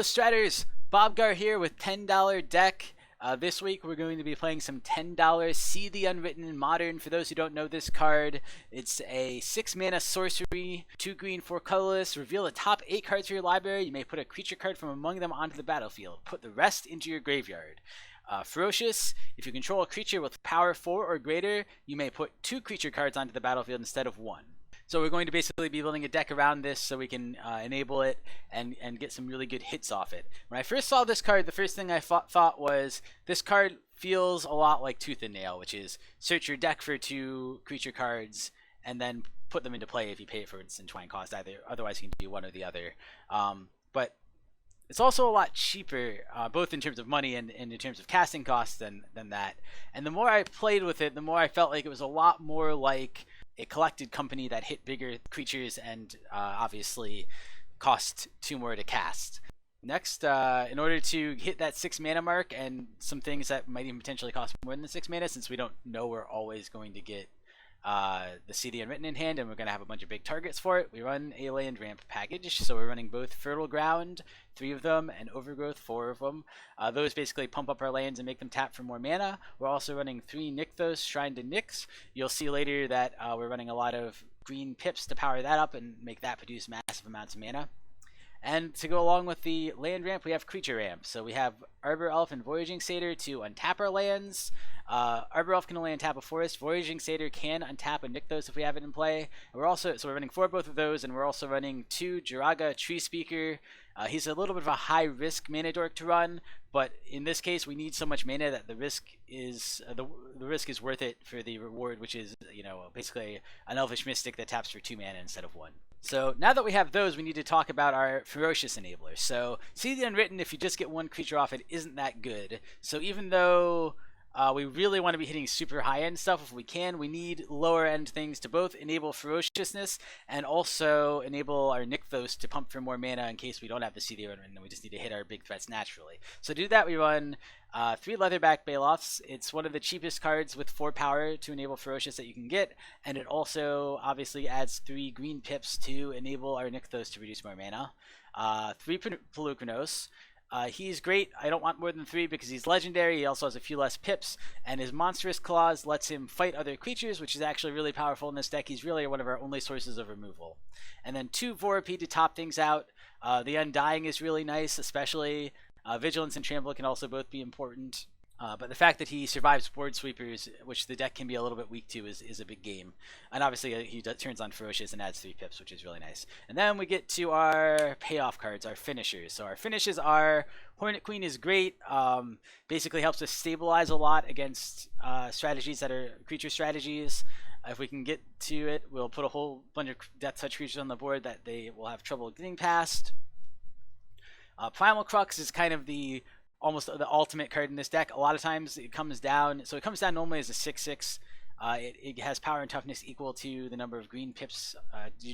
Hello Stratters, Bobgar here with $10 Deck. This week we're going to be playing some $10 See the Unwritten in Modern. For those who don't know this card, it's a 6 mana sorcery, 2 green, 4 colorless. Reveal the top 8 cards of your library. You may put a creature card from among them onto the battlefield. Put the rest into your graveyard. Ferocious, if you control a creature with power 4 or greater, you may put 2 creature cards onto the battlefield instead of 1. So we're going to basically be building a deck around this so we can enable it and get some really good hits off it. When I first saw this card, the first thing I thought was, this card feels a lot like Tooth and Nail, which is search your deck for 2 creature cards and then put them into play if you pay it for its entwine cost. Otherwise you can do one or the other. But it's also a lot cheaper, both in terms of money and in terms of casting costs than that. And the more I played with it, the more I felt like it was a lot more like a collected company that hit bigger creatures and obviously cost 2 more to cast. Next, in order to hit that 6 mana mark and some things that might even potentially cost more than 6 mana, since we don't know we're always going to get the See the Unwritten in hand and we're going to have a bunch of big targets for it, we run a land ramp package. So we're running both Fertile Ground, 3 of them, and Overgrowth, 4 of them. Those basically pump up our lands and make them tap for more mana. We're also running 3 Nykthos, Shrine to Nyx. You'll see later that we're running a lot of green pips to power that up and make that produce massive amounts of mana. And to go along with the land ramp, we have creature ramp. So we have Arbor Elf and Voyaging Satyr to untap our lands. Arbor Elf can only untap a forest. Voyaging Satyr can untap a Nykthos if we have it in play. And we're running 4 of both of those, and we're also running 2 Joraga Treespeaker. He's a little bit of a high risk mana dork to run, but in this case we need so much mana that the risk is worth it for the reward, which is, you know, basically an elvish mystic that taps for 2 mana instead of 1. So now that we have those, we need to talk about our ferocious enablers. So See the Unwritten, if you just get 1 creature off it, isn't that good. So even though we really want to be hitting super high-end stuff if we can, we need lower-end things to both enable ferociousness and also enable our Nykthos to pump for more mana in case we don't have the See the Unwritten and we just need to hit our big threats naturally. So to do that, we run 3 Leatherback Baloths. It's one of the cheapest cards with 4 power to enable ferocious that you can get, and it also obviously adds 3 green pips to enable our Nykthos to reduce more mana. 3 Polukranos. He's great. I don't want more than 3 because he's legendary. He also has a few less pips, and his Monstrous Claws lets him fight other creatures, which is actually really powerful in this deck. He's really one of our only sources of removal. And then 2 Vorapede to top things out. The Undying is really nice, especially. Vigilance and Trample can also both be important. But the fact that he survives board sweepers, which the deck can be a little bit weak to, is a big game. And obviously he turns on Ferocious and adds 3 pips, which is really nice. And then we get to our payoff cards, our finishers. So our finishes are Hornet Queen is great. Basically helps us stabilize a lot against strategies that are creature strategies. If we can get to it, we'll put a whole bunch of Death Touch creatures on the board that they will have trouble getting past. Primalcrux is kind of almost the ultimate card in this deck. A lot of times it comes down, so it comes down normally as a 6/6. It has power and toughness equal to the number of green pips,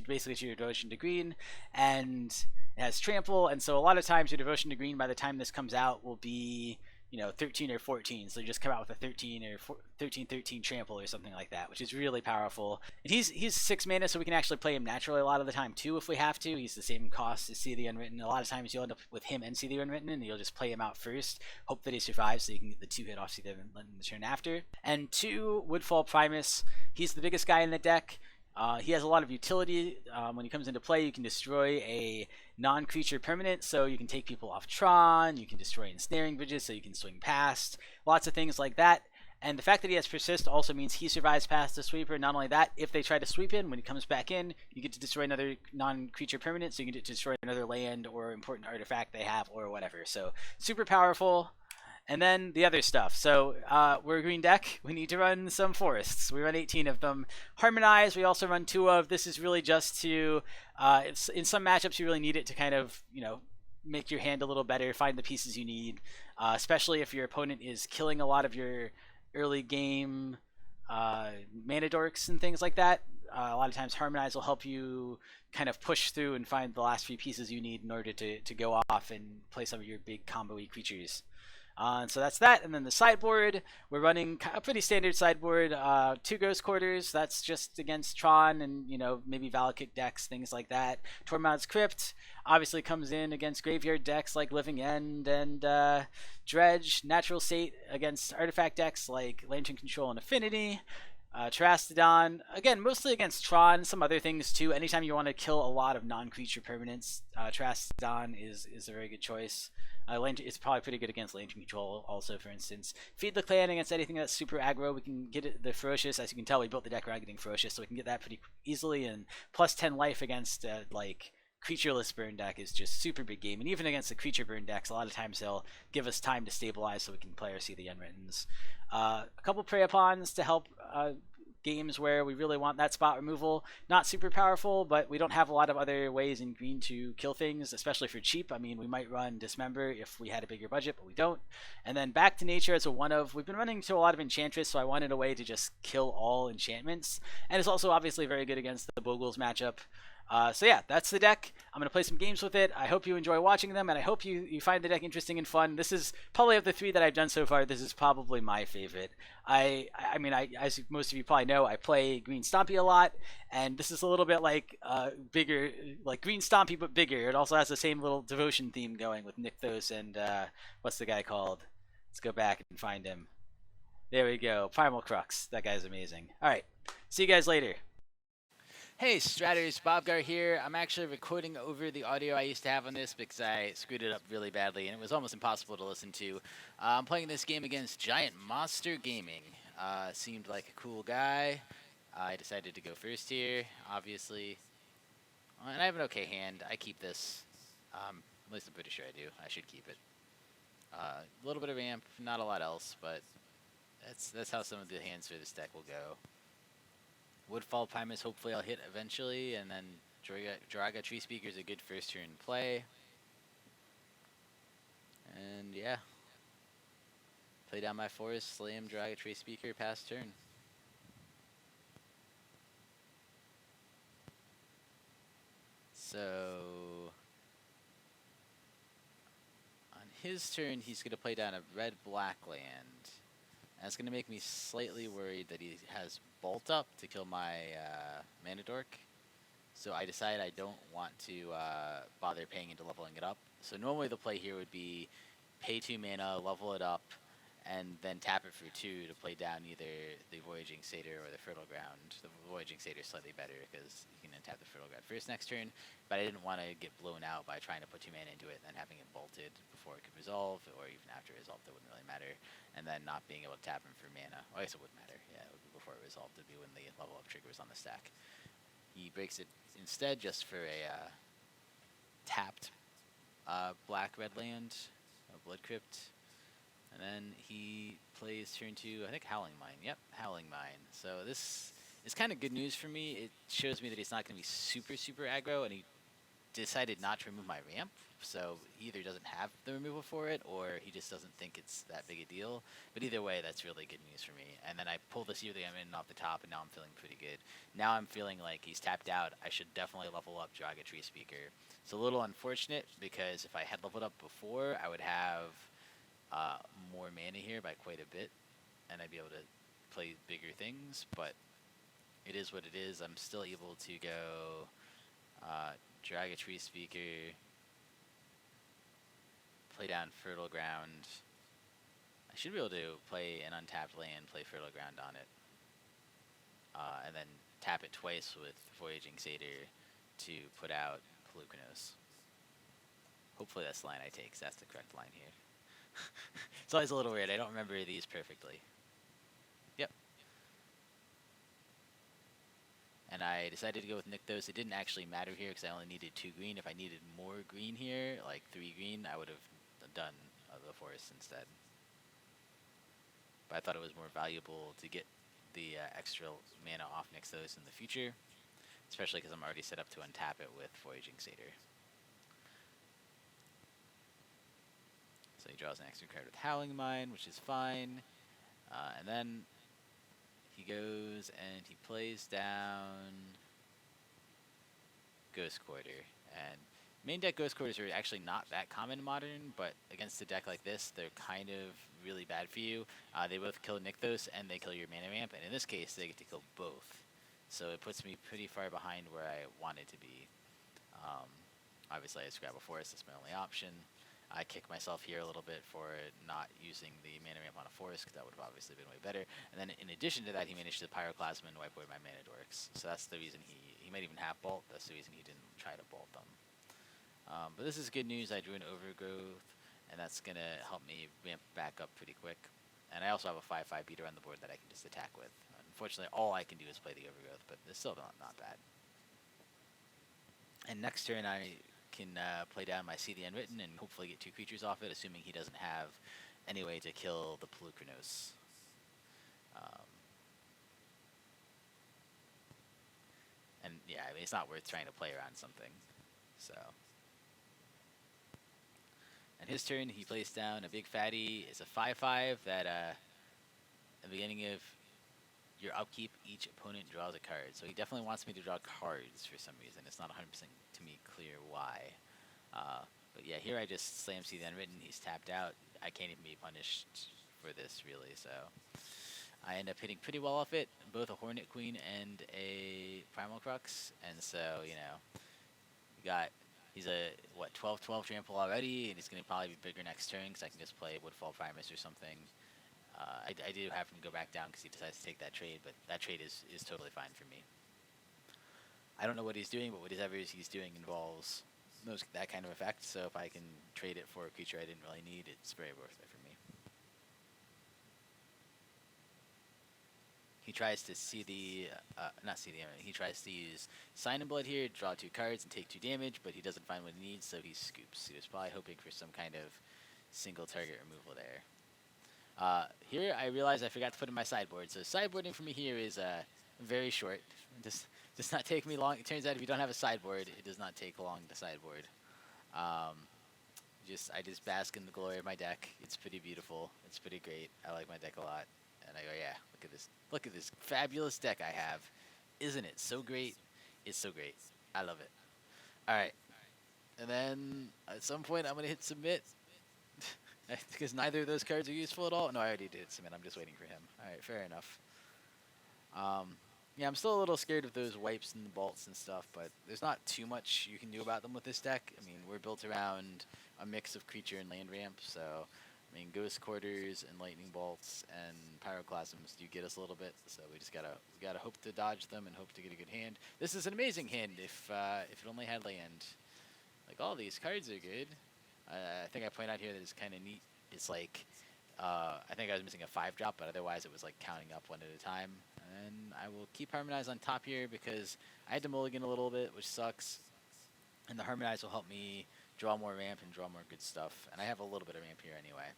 basically to your devotion to green, and it has trample, and so a lot of times your devotion to green by the time this comes out will be, you know, 13 or 14, so you just come out with a 13 or 13 trample or something like that, which is really powerful. And he's 6 mana, so we can actually play him naturally a lot of the time too if we have to. He's the same cost as See the Unwritten. A lot of times you'll end up with him and See the Unwritten, and you'll just play him out first, hope that he survives so you can get the 2 hit off See the Unwritten the turn after. And 2 Woodfall Primus. He's the biggest guy in the deck. He has a lot of utility. When he comes into play, you can destroy a non-creature permanent, so you can take people off Tron, you can destroy ensnaring bridges, so you can swing past, lots of things like that. And the fact that he has Persist also means he survives past the sweeper. Not only that, if they try to sweep in, when he comes back in, you get to destroy another non-creature permanent, so you get to destroy another land or important artifact they have or whatever. So super powerful. And then the other stuff. So we're a green deck. We need to run some forests. We run 18 of them. Harmonize, we also run 2 of. This is really just to, in some matchups you really need it to kind of, you know, make your hand a little better, find the pieces you need, especially if your opponent is killing a lot of your early game mana dorks and things like that. A lot of times Harmonize will help you kind of push through and find the last few pieces you need in order to go off and play some of your big combo-y creatures. So that's that, and then the sideboard, we're running a pretty standard sideboard, 2 Ghost Quarters, that's just against Tron and, you know, maybe Valakut decks, things like that. Tormod's Crypt obviously comes in against graveyard decks like Living End and Dredge. Natural State against artifact decks like Lantern Control and Affinity. Terastodon, again, mostly against Tron, some other things too. Anytime you want to kill a lot of non-creature permanents, Terastodon is a very good choice. It's probably pretty good against Lantern Control also, for instance. Feed the Clan against anything that's super aggro. We can get it, the Ferocious. As you can tell, we built the deck around getting Ferocious, so we can get that pretty easily. And plus 10 life against, like, creatureless burn deck is just super big game. And even against the creature burn decks, a lot of times they'll give us time to stabilize so we can play or See the Unwrittens. A couple Prey Upons to help games where we really want that spot removal. Not super powerful, but we don't have a lot of other ways in green to kill things, especially for cheap. I mean, we might run Dismember if we had a bigger budget, but we don't. And then Back to Nature as a one of. We've been running to a lot of Enchantress, so I wanted a way to just kill all enchantments. And it's also obviously very good against the Bogles matchup. So yeah, that's the deck. I'm going to play some games with it. I hope you enjoy watching them, and I hope you find the deck interesting and fun. This is probably, of the 3 that I've done so far, this is probably my favorite. I mean, as most of you probably know, I play Green Stompy a lot, and this is a little bit like bigger, like Green Stompy but bigger. It also has the same little devotion theme going with Nykthos and what's the guy called? Let's go back and find him. There we go, Primalcrux. That guy's amazing. All right, see you guys later. Hey, Stratters, Bobgar here. I'm actually recording over the audio I used to have on this because I screwed it up really badly and it was almost impossible to listen to. I'm playing this game against Giant Monster Gaming. Seemed like a cool guy. I decided to go first here, obviously. And I have an okay hand. I keep this. At least I'm pretty sure I do. I should keep it. A little bit of ramp, not a lot else, but that's how some of the hands for this deck will go. Woodfall Primus, hopefully I'll hit eventually, and then Joraga Treespeaker is a good first turn play. And yeah, play down my forest, slam Joraga Treespeaker, pass turn. So on his turn, he's going to play down a red-black land. That's going to make me slightly worried that he has Bolt Up to kill my Mana Dork. So I decide I don't want to bother paying into leveling it up. So normally the play here would be pay 2 mana, level it up, and then tap it for 2 to play down either the Voyaging Satyr or the Fertile Ground. The Voyaging Satyr is slightly better because you can then tap the Fertile Ground first next turn, but I didn't want to get blown out by trying to put 2 mana into it and then having it bolted before it could resolve, or even after it resolved, it wouldn't really matter, and then not being able to tap him for mana. Well, I guess it would matter, yeah, it would be before it resolved, it would be when the level up trigger was on the stack. He breaks it instead just for a tapped black-red land, a Blood Crypt. And then he plays turn 2, I think Howling Mine. Yep, Howling Mine. So this is kind of good news for me. It shows me that he's not going to be super, super aggro, and he decided not to remove my ramp. So he either doesn't have the removal for it, or he just doesn't think it's that big a deal. But either way, that's really good news for me. And then I pull the See the Unwritten off the top, and now I'm feeling pretty good. Now I'm feeling like he's tapped out. I should definitely level up Joraga Treespeaker. It's a little unfortunate, because if I had leveled up before, I would have more mana here by quite a bit, and I'd be able to play bigger things, but it is what it is. I'm still able to go Joraga Treespeaker, play down Fertile Ground. I should be able to play an untapped land, play Fertile Ground on it, and then tap it twice with Voyaging Satyr to put out Polukranos. Hopefully that's the line I take, 'cause that's the correct line here. It's always a little weird. I don't remember these perfectly. Yep. And I decided to go with Nykthos. It didn't actually matter here because I only needed 2 green. If I needed more green here, like 3 green, I would have done the forest instead. But I thought it was more valuable to get the extra mana off Nykthos in the future, especially because I'm already set up to untap it with Voyaging Satyr. So he draws an extra card with Howling Mine, which is fine. And then he goes and he plays down Ghost Quarter. And Main deck Ghost Quarters are actually not that common in Modern, but against a deck like this, they're kind of really bad for you. They both kill Nykthos and they kill your mana ramp, and in this case, they get to kill both. So it puts me pretty far behind where I wanted to be. Obviously, I just grab a forest, that's my only option. I kick myself here a little bit for not using the mana ramp on a forest, because that would have obviously been way better. And then in addition to that, he managed to Pyroclasm and wipe away my mana dorks. So that's the reason he might even have bolt. That's the reason he didn't try to bolt them. But this is good news. I drew an Overgrowth, and that's going to help me ramp back up pretty quick. And I also have a 5/5 beater on the board that I can just attack with. Unfortunately, all I can do is play the Overgrowth, but it's still not bad. And next turn, I can play down my See the Unwritten and hopefully get 2 creatures off it, assuming he doesn't have any way to kill the Polukranos. And yeah, I mean, it's not worth trying to play around something. So. And his turn, he plays down a big fatty. It's a 5/5 that at the beginning of your upkeep, each opponent draws a card. So he definitely wants me to draw cards for some reason. It's not 100% to me clear why. But yeah, here I just slam See the Unwritten. He's tapped out. I can't even be punished for this, really. So I end up hitting pretty well off it, both a Hornet Queen and a Primalcrux. And so, you know, he's a, what, 12/12 trample already, and he's going to probably be bigger next turn because I can just play Woodfall Primus or something. I do have him go back down because he decides to take that trade, but that trade is totally fine for me. I don't know what he's doing, but whatever he's doing involves that kind of effect, so if I can trade it for a creature I didn't really need, it's very worth it for me. He tries to see the, he tries to use Sign and Blood here, draw 2 cards and take 2 damage, but he doesn't find what he needs, so he scoops. He was probably hoping for some kind of single target removal there. Here I realized I forgot to put in my sideboard, so sideboarding for me here is very short. It does not take me long. It turns out if you don't have a sideboard, it does not take long to sideboard. I just bask in the glory of my deck. It's pretty beautiful. It's pretty great. I like my deck a lot. And I go, yeah, look at this fabulous deck I have. Isn't it so great? It's so great. I love it. Alright. And then at some point I'm going to hit submit. Because neither of those cards are useful at all. No, I already did submit. I'm just waiting for him. Alright, fair enough. Yeah, I'm still a little scared of those wipes and the bolts and stuff, but there's not too much you can do about them with this deck. I mean, we're built around a mix of creature and land ramp, so I mean, Ghost Quarters and Lightning Bolts and Pyroclasms do get us a little bit, so we gotta hope to dodge them and hope to get a good hand. This is an amazing hand if it only had land. Like, all these cards are good. I think I point out here that it's kind of neat. It's like, I think I was missing a 5-drop, but otherwise it was like counting up one at a time. And I will keep Harmonize on top here because I had to mulligan a little bit, which sucks. And the Harmonize will help me draw more ramp and draw more good stuff. And I have a little bit of ramp here anyway.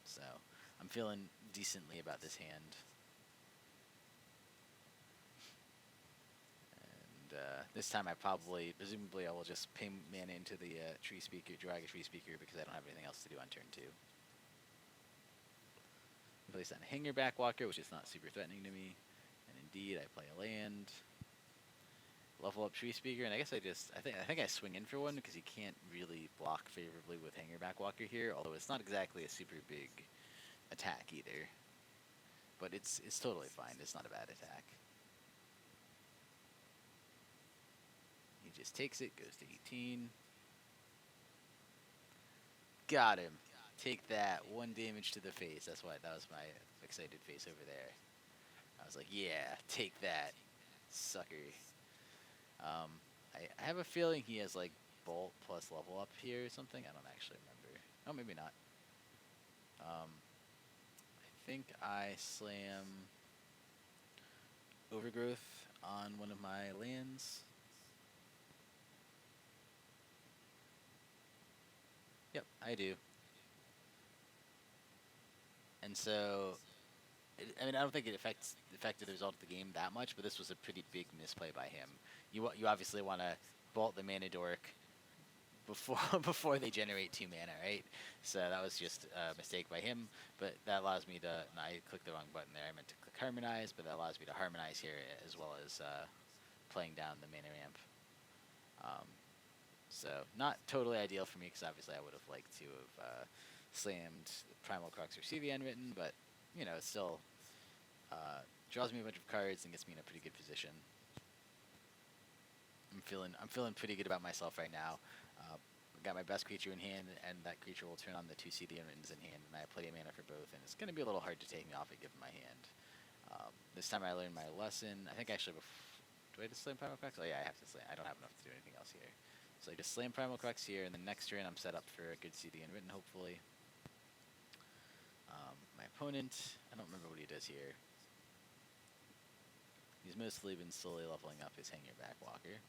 So I'm feeling decently about this hand. And this time presumably I will just pay mana into the Joraga Treespeaker because I don't have anything else to do on turn 2. Place on Hanger Backwalker, which is not super threatening to me. And indeed, I play a land. Level up Treespeaker, and I guess I think I swing in for one because he can't really block favorably with Hanger Backwalker here, although it's not exactly a super big attack either. But it's totally fine. It's not a bad attack. He just takes it, goes to 18. Got him. Take that. 1 damage to the face. That was my excited face over there. I was like, yeah, take that, sucker. I have a feeling he has like bolt plus level up here or something. I don't actually remember. Oh, maybe not. I think I slam Overgrowth on one of my lands. Yep, I do. And so, I mean, I don't think it affected the result of the game that much, but this was a pretty big misplay by him. You obviously want to bolt the mana dork before they generate 2 mana, right? So that was just a mistake by him, but that allows me to, no, I clicked the wrong button there. I meant to click Harmonize, but that allows me to Harmonize here as well as playing down the mana ramp. So not totally ideal for me, because obviously I would have liked to have slammed Primalcrux or See the Unwritten, but you know, it still draws me a bunch of cards and gets me in a pretty good position. I'm feeling pretty good about myself right now. Got my best creature in hand, and that creature will turn on the 2 See the Unwrittens in hand, and I have plenty of mana for both, and it's going to be a little hard to take me off it given my hand. This time I learned my lesson. I think actually, do I just slam Primalcrux? Oh yeah, I have to slam. I don't have enough to do anything else here. So I just slam Primalcrux here, and the next turn I'm set up for a good See the Unwritten, hopefully. My opponent, I don't remember what he does here. He's mostly been slowly leveling up his Hangierback Walker.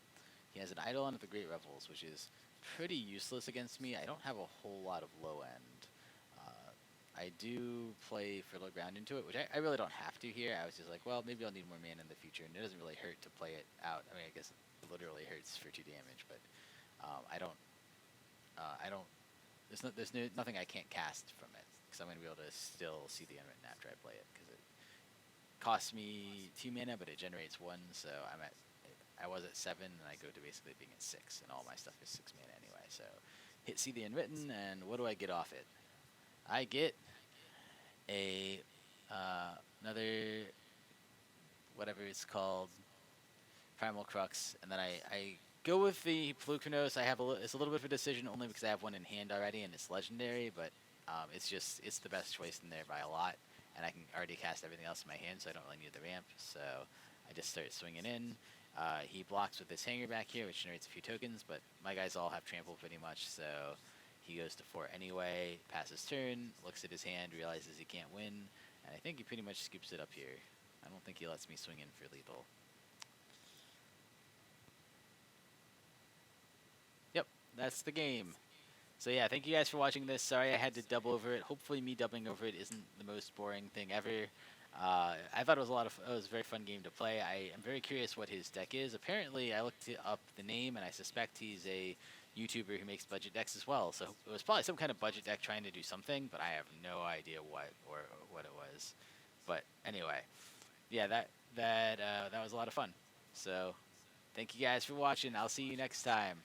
He has an Eidolon of the Great Revels, which is pretty useless against me. I don't have a whole lot of low end. I do play Fertile Ground into it, which I really don't have to here. I was just like, well, maybe I'll need more mana in the future, and it doesn't really hurt to play it out. I mean, I guess it literally hurts for 2 damage, but there's nothing I can't cast from it, because I'm going to be able to still See the Unwritten after I play it, because it costs me 2 mana, but it generates 1, so I was at 7, and I go to basically being at 6, and all my stuff is 6 mana anyway. So hit See the Unwritten, and what do I get off it? I get another, whatever it's called, Primalcrux, and then I go with the Polukranos. It's a little bit of a decision only because I have one in hand already, and it's legendary, but it's the best choice in there by a lot, and I can already cast everything else in my hand, so I don't really need the ramp. So I just start swinging in. He blocks with this Hangierback here, which generates a few tokens, but my guys all have trample pretty much, so he goes to 4 anyway, passes turn, looks at his hand, realizes he can't win, and I think he pretty much scoops it up here. I don't think he lets me swing in for lethal. Yep, that's the game. So yeah, thank you guys for watching this. Sorry I had to dub over it. Hopefully me dubbing over it isn't the most boring thing ever. I thought it was it was a very fun game to play. I am very curious what his deck is. Apparently, I looked up the name, and I suspect he's a YouTuber who makes budget decks as well. So it was probably some kind of budget deck trying to do something, but I have no idea what it was. But anyway, yeah, that was a lot of fun. So thank you guys for watching. I'll see you next time.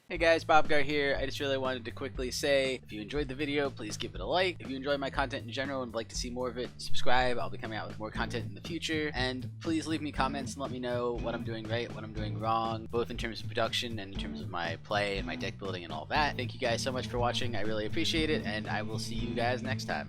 Hey guys, Bobgar here. I just really wanted to quickly say, if you enjoyed the video, please give it a like. If you enjoy my content in general and would like to see more of it, subscribe. I'll be coming out with more content in the future. And please leave me comments and let me know what I'm doing right, what I'm doing wrong, both in terms of production and in terms of my play and my deck building and all that. Thank you guys so much for watching. I really appreciate it, and I will see you guys next time.